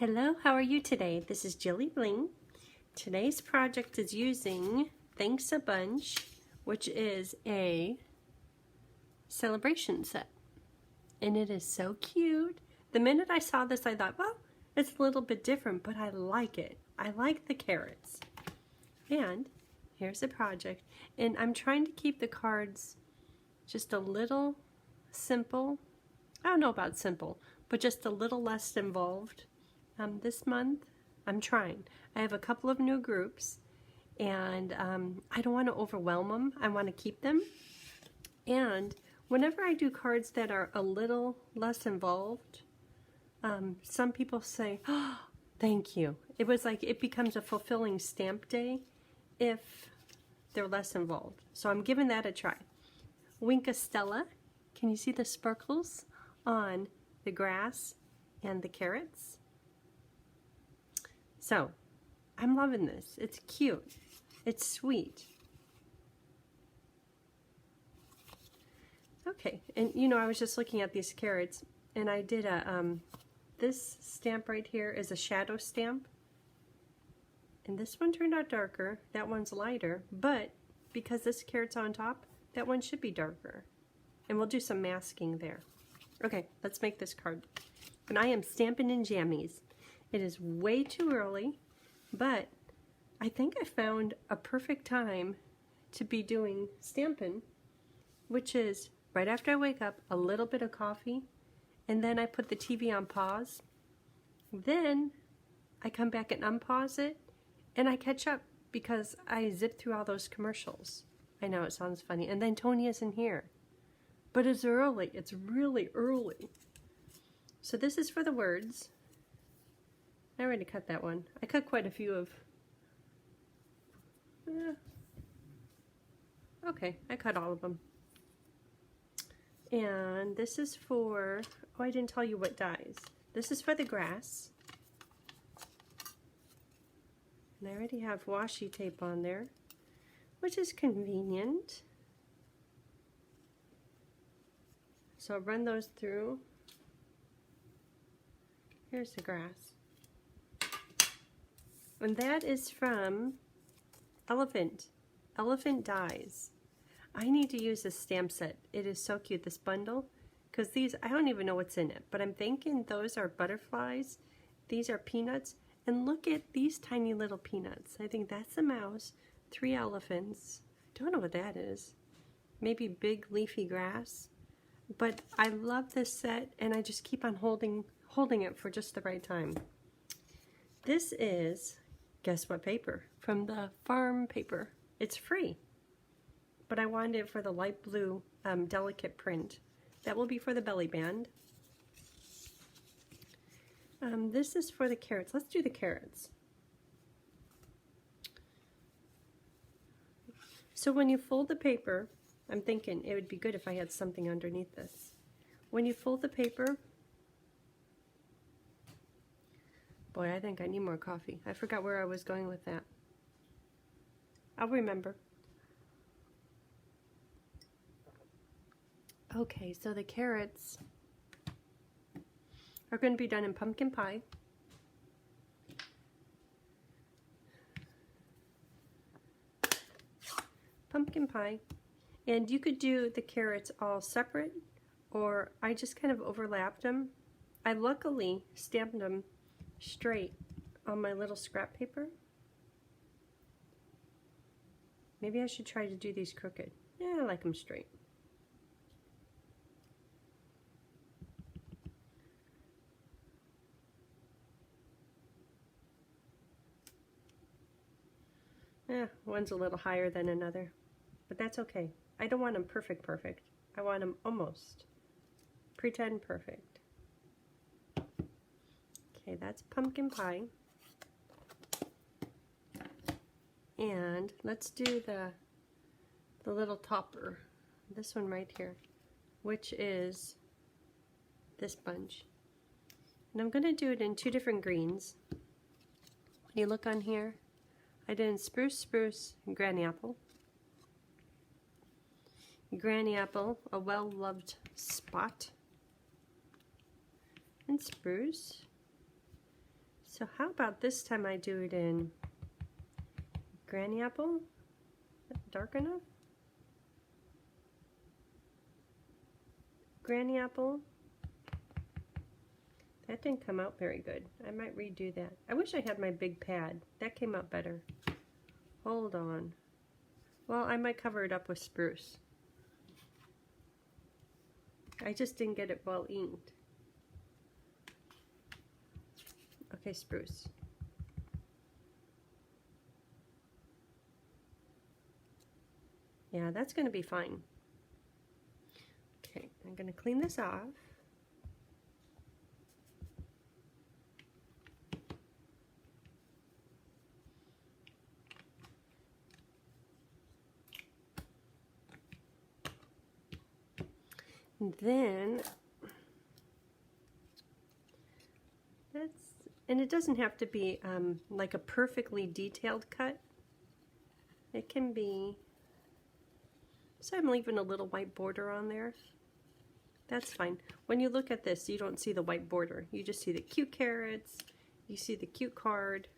Hello, how are you today? This is Jilly Bling. Today's project is using Thanks a Bunch, which is a celebration set. And it is so cute. The minute I saw this, I thought, well, it's a little bit different, but I like it. I like the carrots. And here's the project. And I'm trying to keep the cards just a little simple. I don't know about simple, but just a little less involved. This month, I'm trying. I have a couple of new groups, and I don't want to overwhelm them. I want to keep them. And whenever I do cards that are a little less involved, some people say, oh, thank you. It was like it becomes a fulfilling stamp day if they're less involved. So I'm giving that a try. Wink a Stella. Can you see the sparkles on the grass and the carrots? So, I'm loving this. It's cute. It's sweet. Okay, and you know, I was just looking at these carrots, and I did a, this stamp right here is a shadow stamp. And this one turned out darker, that one's lighter, but because this carrot's on top, that one should be darker. And we'll do some masking there. Okay, let's make this card. And I am stamping in jammies. It is way too early, but I think I found a perfect time to be doing stamping, which is right after I wake up, a little bit of coffee, and then I put the TV on pause. Then I come back and unpause it, and I catch up because I zip through all those commercials. I know it sounds funny. And then Tony isn't here. But it's early. It's really early. So this is for the words. I already cut that one. I cut quite a few of... okay, I cut all of them. And this is for... oh, I didn't tell you what dies. This is for the grass. And I already have washi tape on there, which is convenient. So I'll run those through. Here's the grass. And that is from Elephant Dies. I need to use this stamp set. It is so cute, this bundle, because these, I don't even know what's in it, but I'm thinking those are butterflies, these are peanuts, and look at these tiny little peanuts. I think that's a mouse, 3 elephants, don't know what that is, maybe big leafy grass, but I love this set, and I just keep on holding it for just the right time. This is, guess what paper? From the farm paper. It's free, but I wanted it for the light blue delicate print. That will be for the belly band. This is for the carrots. Let's do the carrots. So when you fold the paper, I'm thinking it would be good if I had something underneath this. When you fold the paper, boy, I think I need more coffee. I forgot where I was going with that. I'll remember. Okay, so the carrots are going to be done in pumpkin pie. Pumpkin pie. And you could do the carrots all separate, or I just kind of overlapped them. I luckily stamped them straight on my little scrap paper. Maybe I should try to do these crooked. Yeah, I like them straight. Yeah, one's a little higher than another, but that's okay. I don't want them perfect. I want them almost. Pretend perfect. Okay, that's pumpkin pie. And let's do the little topper, this one right here, which is this bunch. And I'm going to do it in 2 different greens. When you look on here, I did in spruce, and granny apple. Granny apple, a well-loved spot. And spruce. So how about this time I do it in Granny Apple? Dark enough? Granny Apple. That didn't come out very good. I might redo that. I wish I had my big pad. That came out better. Hold on. Well, I might cover it up with spruce. I just didn't get it well inked. Okay, spruce. Yeah, that's going to be fine. Okay, I'm going to clean this off. And then, and it doesn't have to be like a perfectly detailed cut. It can be, so I'm leaving a little white border on there. That's fine. When you look at this, you don't see the white border. You just see the cute carrots, you see the cute card.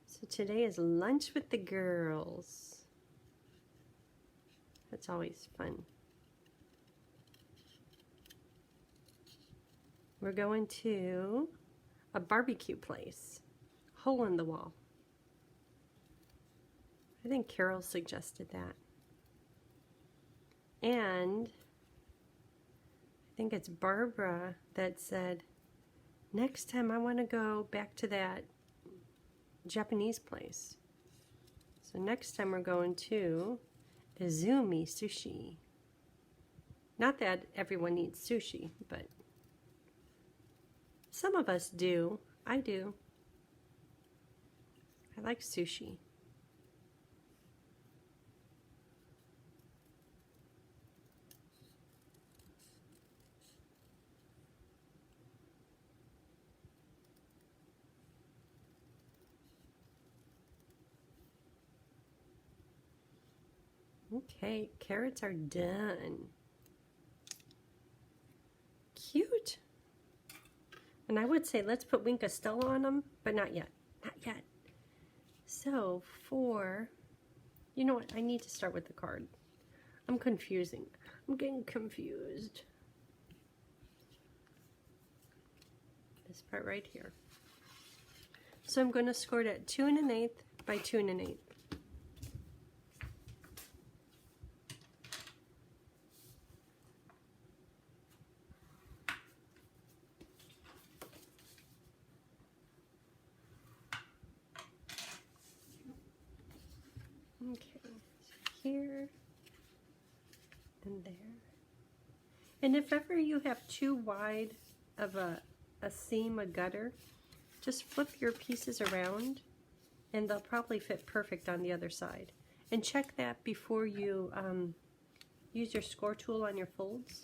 So today is lunch with the girls. That's always fun. We're going to a barbecue place. Hole in the wall. I think Carol suggested that. And I think it's Barbara that said, next time I want to go back to that Japanese place. So next time we're going to Izumi Sushi. Not that everyone eats sushi, but some of us do. I do. I like sushi. Okay, carrots are done. Cute. And I would say let's put Wink of Stella on them, but not yet. Not yet. So for, you know what, I need to start with the card. I'm confusing. I'm getting confused. This part right here. So I'm going to score it at 2 1/8 by 2 1/8. Okay, so here and there. And if ever you have too wide of a seam, a gutter, just flip your pieces around and they'll probably fit perfect on the other side. And check that before you use your score tool on your folds,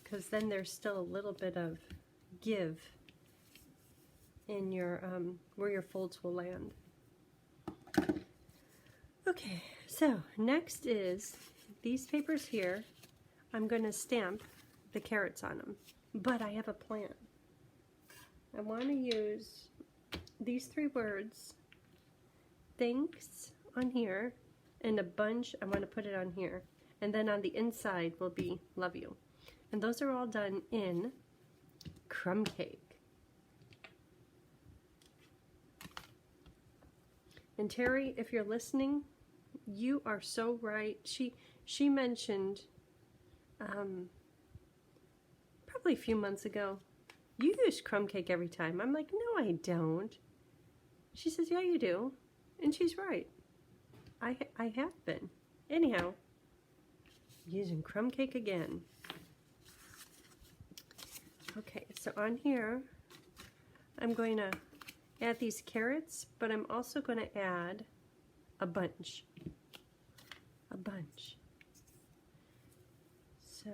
because then there's still a little bit of give in your where your folds will land. Okay, so next is these papers here. I'm going to stamp the carrots on them, but I have a plan. I want to use these 3 words, thanks on here, and a bunch, I want to put it on here, and then on the inside will be love you. And those are all done in crumb cake. And Terry, if you're listening, you are so right. She mentioned probably a few months ago, you use crumb cake every time. I'm like, no, I don't. She says, yeah, you do. And she's right. I have been. Anyhow, using crumb cake again. Okay, so on here, I'm going to add these carrots, but I'm also going to add a bunch. A bunch. So,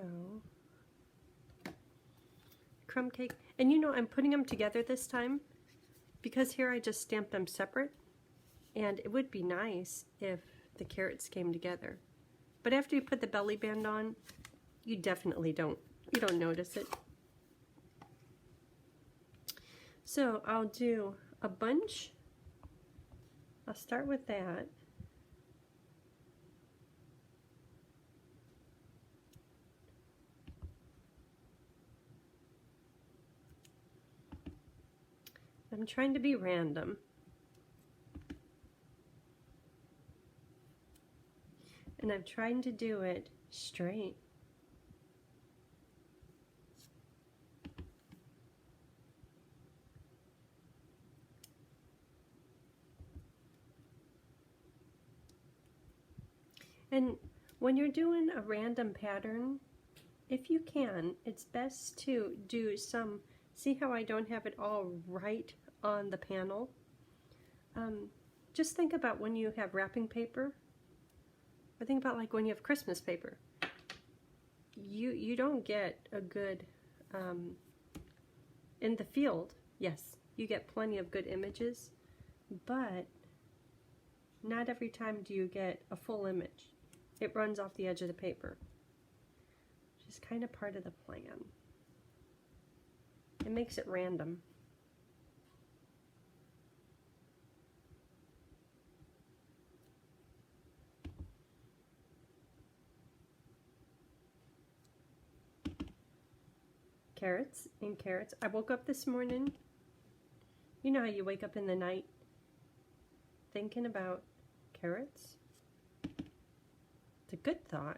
crumb cake. And you know, I'm putting them together this time because here I just stamped them separate. And it would be nice if the carrots came together. But after you put the belly band on, you definitely don't notice it. So I'll do a bunch. I'll start with that. I'm trying to be random. And I'm trying to do it straight. And when you're doing a random pattern, if you can, it's best to do some, see how I don't have it all right on the panel? Just think about when you have wrapping paper, or think about like when you have Christmas paper. You don't get a good, in the field, yes, you get plenty of good images, but not every time do you get a full image. It runs off the edge of the paper, which is kind of part of the plan. It makes it random. Carrots and carrots. I woke up this morning. You know how you wake up in the night thinking about carrots? It's a good thought.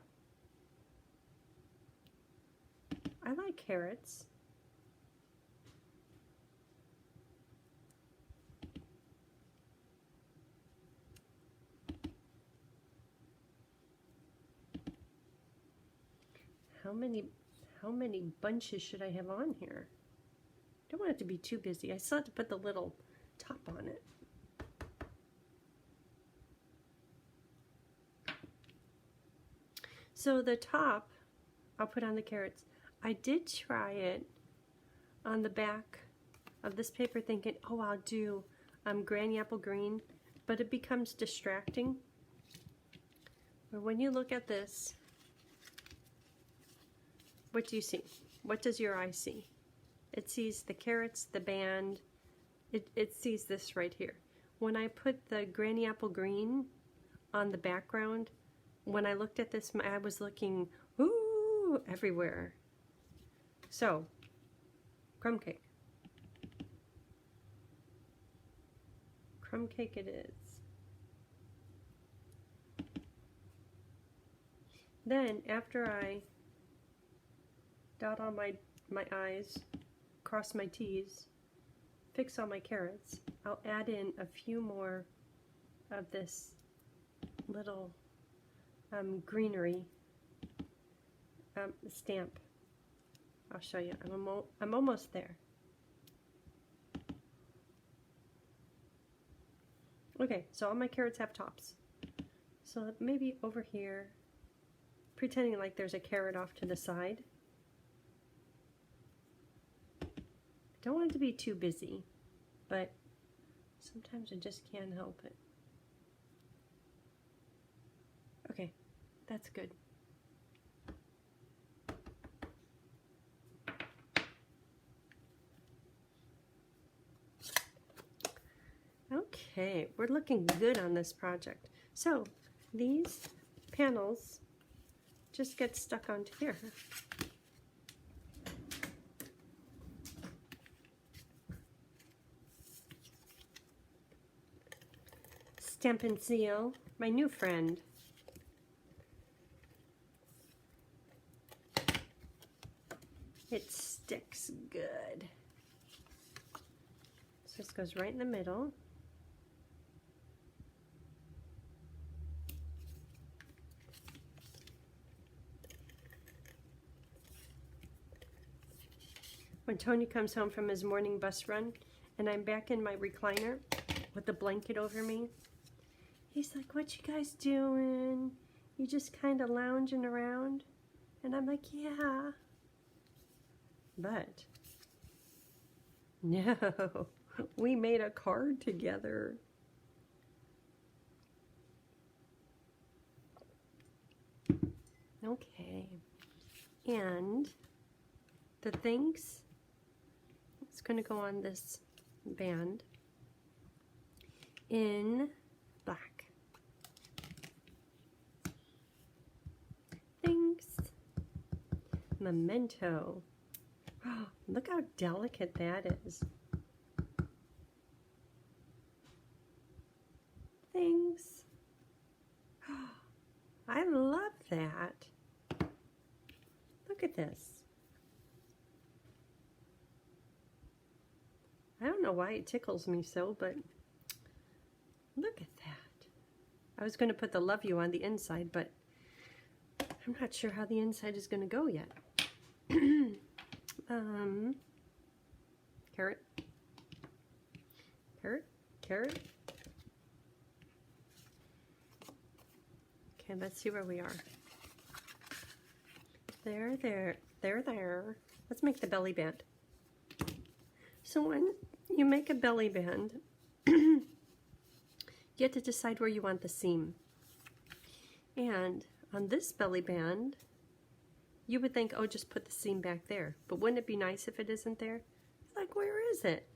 I like carrots. How many bunches should I have on here? I don't want it to be too busy. I still have to put the little top on it. So the top, I'll put on the carrots. I did try it on the back of this paper thinking, oh, I'll do Granny Apple Green, but it becomes distracting. But when you look at this, what do you see? What does your eye see? It sees the carrots, the band, it sees this right here. When I put the Granny Apple Green on the background, when I looked at this, I was looking, ooh, everywhere. So, crumb cake. Crumb cake it is. Then, after I dot all my I's, cross my T's, fix all my carrots, I'll add in a few more of this little greenery stamp. I'll show you. I'm almost there. Okay, so all my carrots have tops. So maybe over here, pretending like there's a carrot off to the side. Don't want it to be too busy, but sometimes I just can't help it. Okay, that's good. Okay, we're looking good on this project. So these panels just get stuck onto here. Stampin' Seal, my new friend. It sticks good. So this goes right in the middle. When Tony comes home from his morning bus run and I'm back in my recliner with the blanket over me, he's like, what you guys doing? You just kind of lounging around? And I'm like, yeah. But, no, we made a card together. Okay. And the thanks, it's going to go on this band in black. Thanks. Memento. Oh, look how delicate that is. Thanks. Oh, I love that. Look at this. I don't know why it tickles me so, but look at that. I was going to put the love you on the inside, but I'm not sure how the inside is going to go yet. Carrot. Carrot. Carrot. Okay, let's see where we are. There, there, there, there. Let's make the belly band. So when you make a belly band, you have to decide where you want the seam. And on this belly band, you would think, oh, just put the seam back there. But wouldn't it be nice if it isn't there? Like, where is it?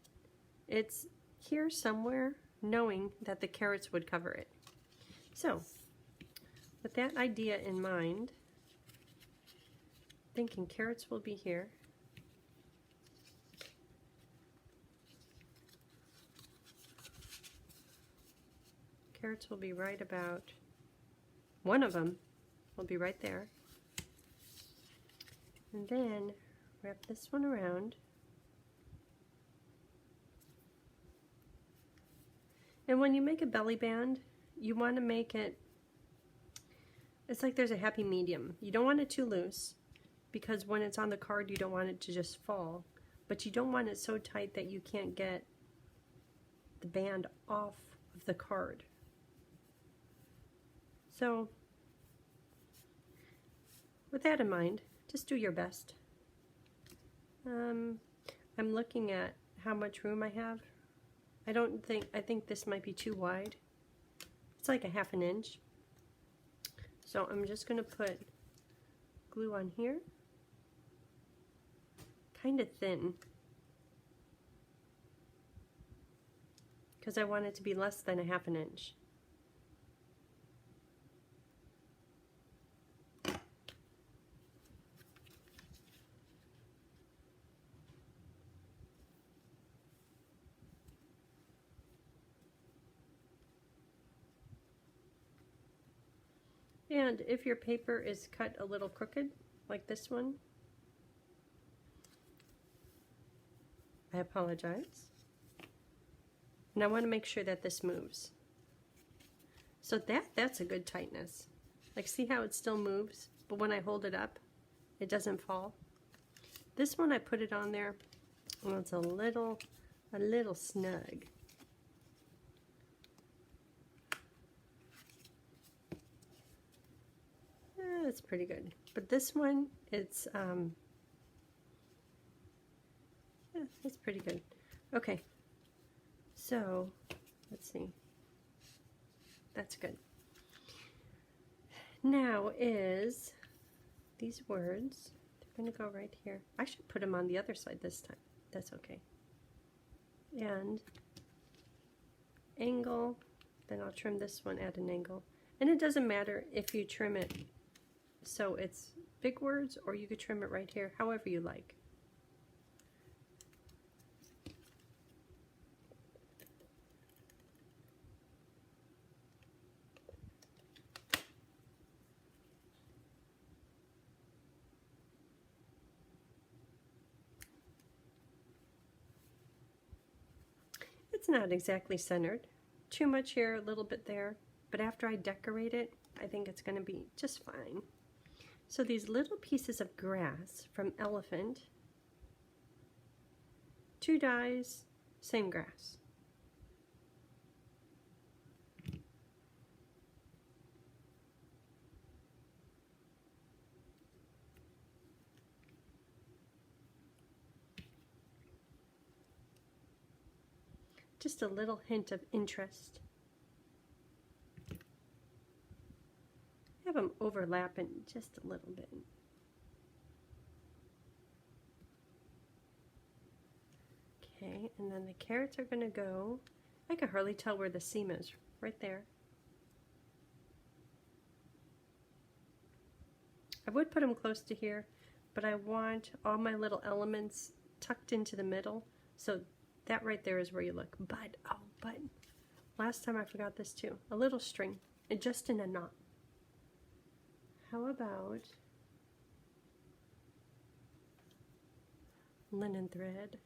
It's here somewhere, knowing that the carrots would cover it. So, with that idea in mind, thinking carrots will be here. Carrots will be right about, one of them will be right there. And then wrap this one around. And when you make a belly band, you want to make it, it's like there's a happy medium. You don't want it too loose, because when it's on the card, you don't want it to just fall. But you don't want it so tight that you can't get the band off of the card. So, with that in mind, just do your best. I'm looking at how much room I have. I think this might be too wide. It's like a ½ inch. So I'm just going to put glue on here, kind of thin, because I want it to be less than ½ inch. And if your paper is cut a little crooked, like this one, I apologize. And I want to make sure that this moves. So that's a good tightness. Like, see how it still moves, but when I hold it up, it doesn't fall. This one I put it on there, and it's a little snug. It's pretty good. But this one, it's pretty good. Okay, so let's see. That's good. Now is these words. They're going to go right here. I should put them on the other side this time. That's okay. And angle. Then I'll trim this one at an angle. And it doesn't matter if you trim it so it's big words, or you could trim it right here, however you like. It's not exactly centered. Too much here, a little bit there. But after I decorate it, I think it's going to be just fine. So these little pieces of grass from Elephant, 2 dies, same grass. Just a little hint of interest. I have them overlapping just a little bit. Okay, and then the carrots are going to go, I can hardly tell where the seam is, right there. I would put them close to here, but I want all my little elements tucked into the middle, so that right there is where you look. But, oh, but, last time I forgot this too, a little string, and just in a knot. How about linen thread?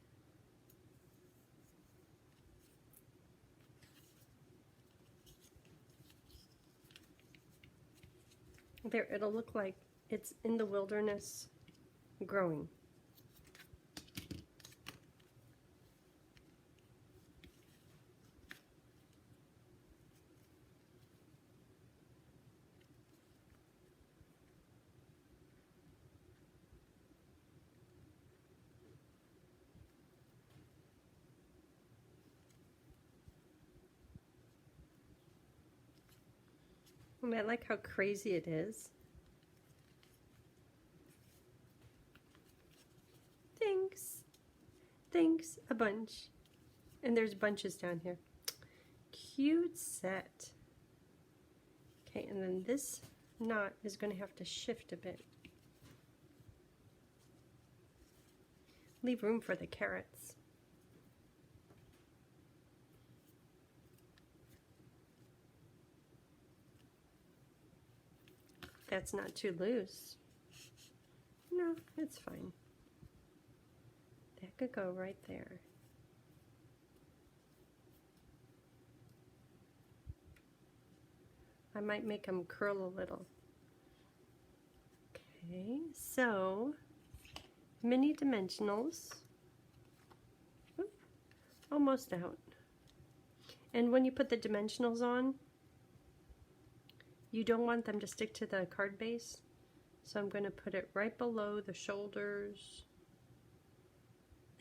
There, it'll look like it's in the wilderness growing. I like how crazy it is. Thanks a bunch. And there's bunches down here. Cute set. Okay, and then this knot is going to have to shift a bit. Leave room for the carrots. That's not too loose. No, it's fine. That could go right there. I might make them curl a little. Okay, so mini dimensionals. Oop, almost out. And when you put the dimensionals on, you don't want them to stick to the card base. So I'm going to put it right below the shoulders.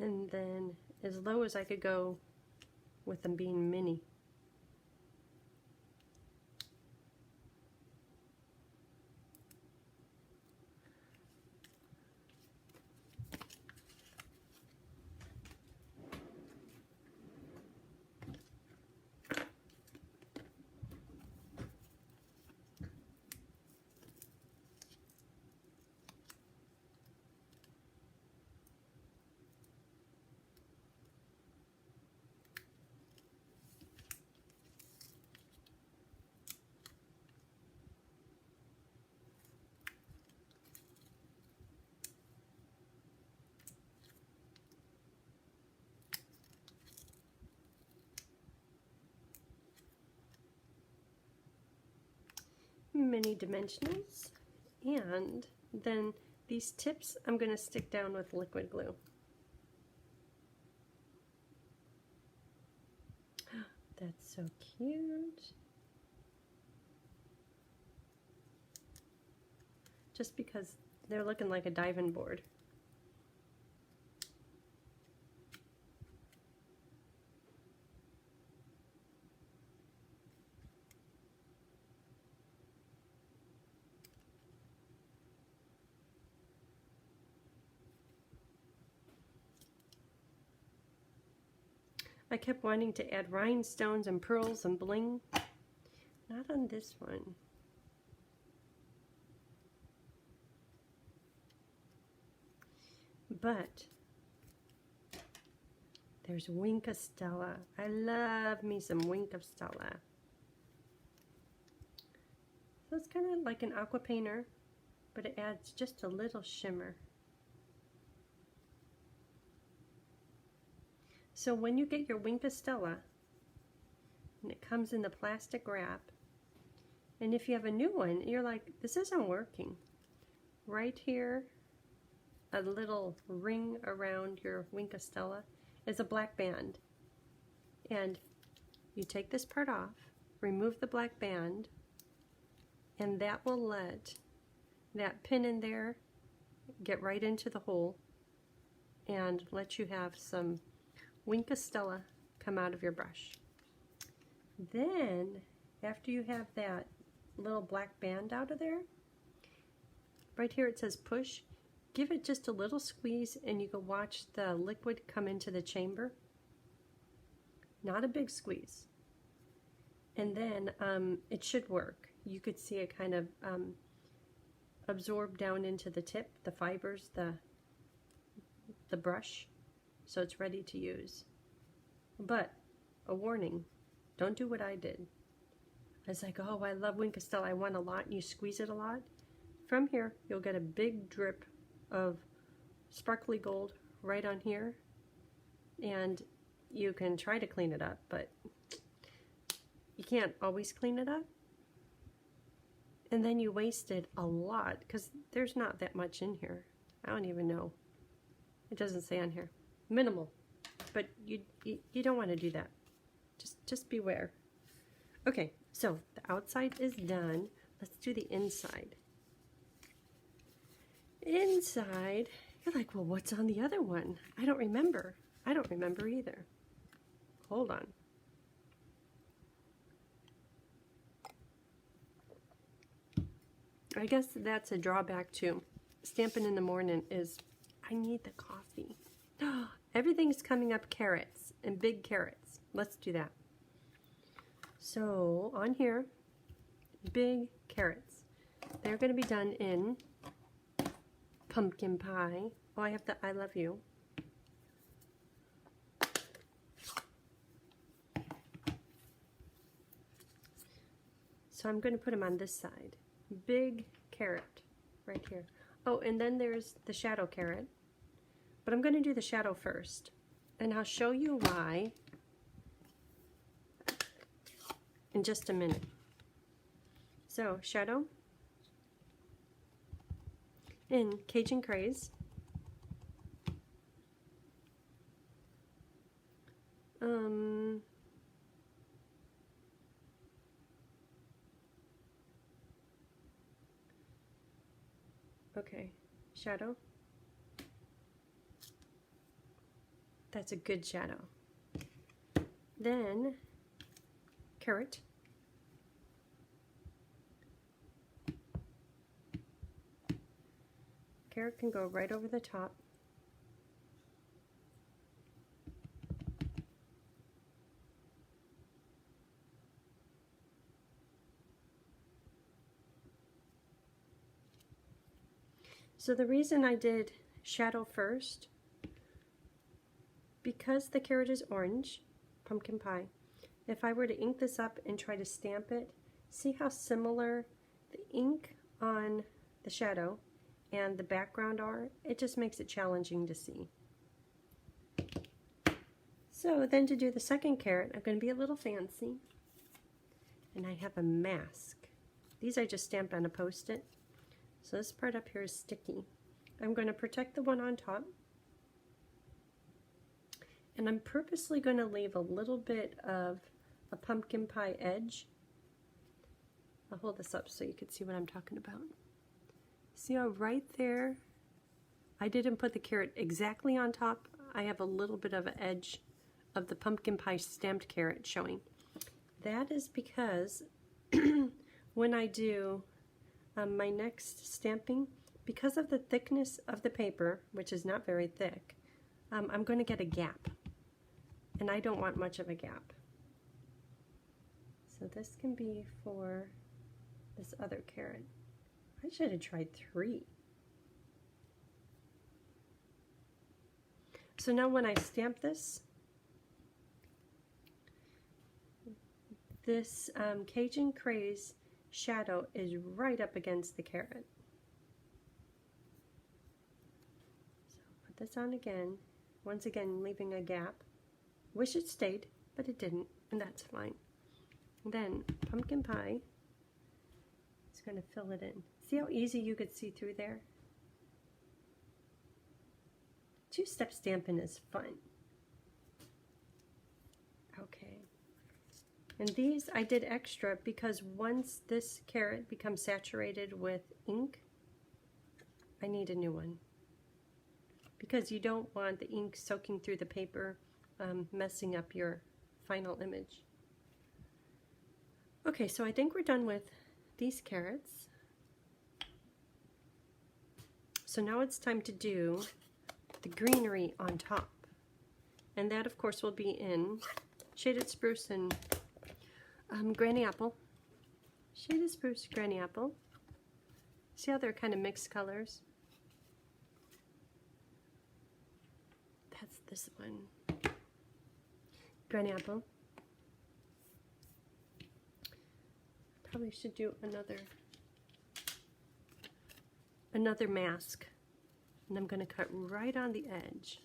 And then as low as I could go with them being mini. Mini dimensionals, and then these tips I'm going to stick down with liquid glue. That's so cute. Just because they're looking like a diving board. I kept wanting to add rhinestones and pearls and bling. Not on this one. But there's Wink of Stella. I love me some Wink of Stella. So it's kind of like an aqua painter, but it adds just a little shimmer. So when you get your Wink of Stella, and it comes in the plastic wrap, and if you have a new one, you're like, this isn't working. Right here, a little ring around your Wink of Stella is a black band. And you take this part off, remove the black band, and that will let that pin in there get right into the hole and let you have some Wink of Stella come out of your brush. Then, after you have that little black band out of there. Right here it says push. Give it just a little squeeze and you can watch the liquid come into the chamber. Not a big squeeze. And then it should work. You could see it kind of absorb down into the tip, the fibers, the brush, so it's ready to use. But a warning, don't do what I did. I was like, oh, I love Wink of Stella, I want a lot, and you squeeze it a lot. From here, you'll get a big drip of sparkly gold right on here, and you can try to clean it up, but you can't always clean it up. And then you wasted a lot because there's not that much in here. I don't even know. It doesn't say on here. Minimal. But you don't want to do that. Just beware. Okay, so the outside is done. Let's do the inside. Inside, you're like, well, what's on the other one? I don't remember. I don't remember either. Hold on. I guess that's a drawback too. Stamping in the morning is, I need the coffee. Everything's coming up carrots and big carrots. Let's do that. So on here, big carrots. They're going to be done in pumpkin pie. Oh, I have the I love you. So I'm going to put them on this side. Big carrot right here. Oh, and then there's the shadow carrot. But I'm going to do the shadow first. And I'll show you why in just a minute. So, shadow in Cajun Craze. Okay, shadow. That's a good shadow. Then, carrot. Carrot can go right over the top. So the reason I did shadow first, because the carrot is orange, pumpkin pie, if I were to ink this up and try to stamp it, see how similar the ink on the shadow and the background are? It just makes it challenging to see. So then to do the second carrot, I'm going to be a little fancy. And I have a mask. These I just stamped on a Post-it. So this part up here is sticky. I'm going to protect the one on top. And I'm purposely going to leave a little bit of a pumpkin pie edge. I'll hold this up so you can see what I'm talking about. See how right there, I didn't put the carrot exactly on top. I have a little bit of an edge of the pumpkin pie stamped carrot showing. That is because when I do my next stamping, because of the thickness of the paper, which is not very thick, I'm going to get a gap. And I don't want much of a gap. So this can be for this other carrot. I should have tried 3. So now when I stamp this, this Cajun Craze shadow is right up against the carrot. So put this on again, once again leaving a gap. Wish it stayed, but it didn't, and that's fine. Then pumpkin pie is going to fill it in. See how easy you could see through there? Two-step stamping is fun. Okay. And these I did extra because once this carrot becomes saturated with ink, I need a new one. Because you don't want the ink soaking through the paper, messing up your final image. Okay, so I think we're done with these carrots. So now it's time to do the greenery on top. And that, of course, will be in Shaded Spruce and Granny Apple. Shaded Spruce, Granny Apple. See how they're kind of mixed colors? That's this one. Granny Apple. Probably should do another mask. And I'm going to cut right on the edge.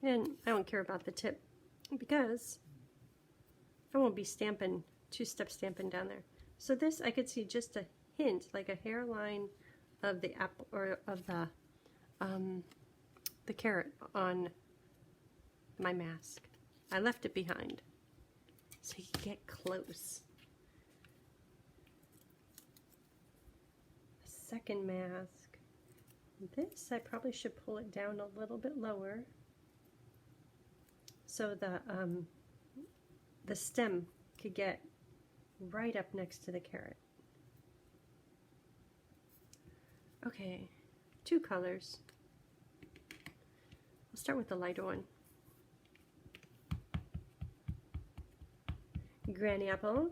And I don't care about the tip because I won't be stamping, two-step stamping down there. So this, I could see just a hint, like a hairline of the apple or of the carrot on my mask. I left it behind so you can get close. Second mask. This, I probably should pull it down a little bit lower so the stem could get right up next to the carrot. Okay, two colors. I'll start with the lighter one. Granny Apple.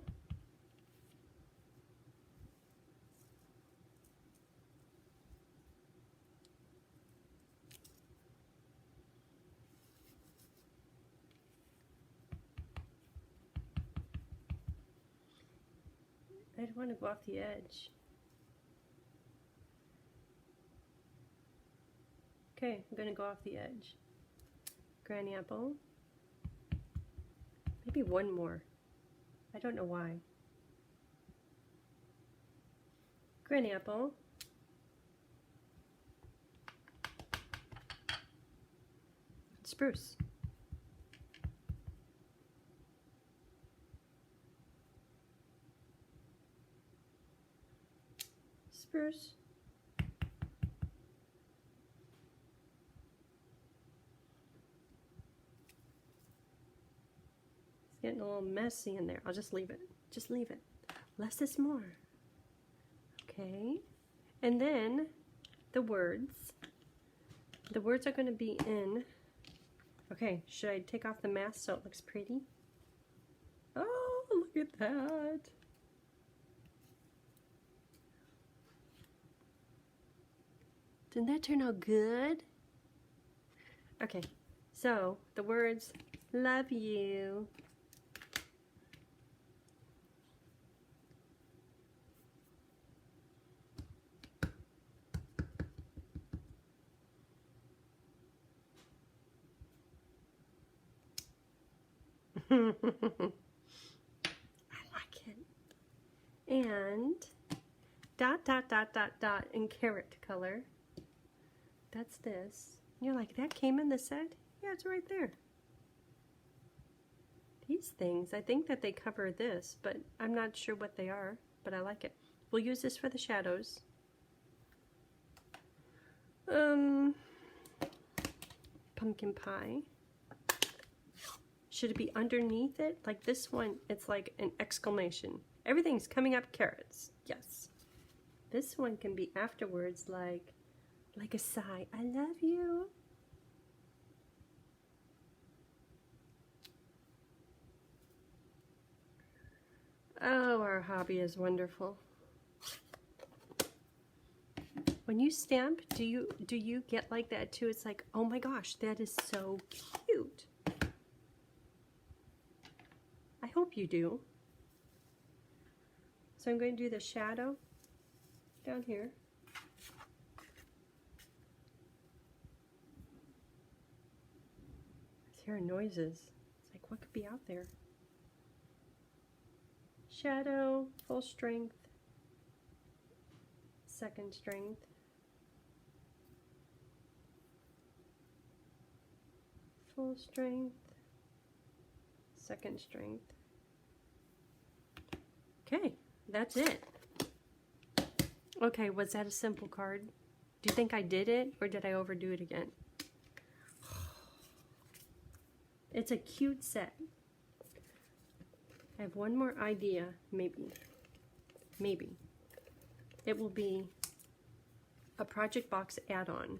I don't want to go off the edge. Okay, I'm going to go off the edge. Granny Apple. Maybe one more. I don't know why. Granny Apple. Spruce. Spruce. It's getting a little messy in there. I'll just leave it. Just leave it. Less is more. Okay. And then the words. The words are going to be in. Okay, should I take off the mask so it looks pretty? Oh, look at that. Didn't that turn out good? Okay, so the words, love you. I like it. And dot, dot, dot, dot, dot in carrot color. That's this. You're like, that came in the set? Yeah, it's right there. These things, I think that they cover this, but I'm not sure what they are, but I like it. We'll use this for the shadows. Pumpkin pie. Should it be underneath it? Like this one, it's like an exclamation. Everything's coming up carrots. Yes. This one can be afterwards like a sigh. I love you. Oh, our hobby is wonderful. When you stamp, do you get like that too? It's like, oh my gosh, that is so cute. I hope you do. So I'm going to do the shadow down here. I hear noises. It's like, what could be out there? Shadow, full strength, second strength. Full strength, second strength. Okay, that's it. Okay, was that a simple card? Do you think I did it, or did I overdo it again? It's a cute set. I have one more idea, maybe. Maybe. It will be a Project Box add-on.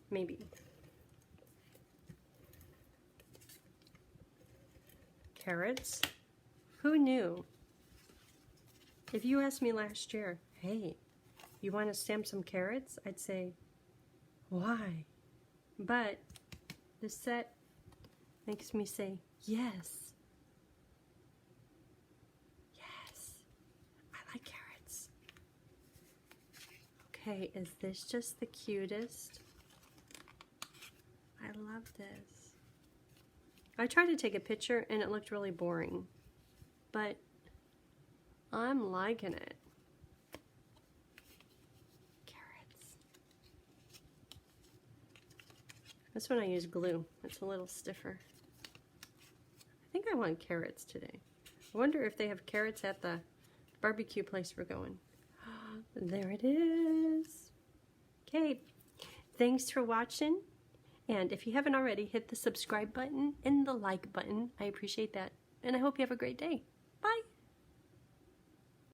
Maybe. Carrots. Who knew? If you asked me last year, hey, you want to stamp some carrots? I'd say, why? But the set makes me say, yes. Yes. I like carrots. Okay, is this just the cutest? I love this. I tried to take a picture and it looked really boring, but I'm liking it. Carrots. This one I use glue. It's a little stiffer. I think I want carrots today. I wonder if they have carrots at the barbecue place we're going. There it is. Okay, thanks for watching. And if you haven't already, hit the subscribe button and the like button. I appreciate that. And I hope you have a great day.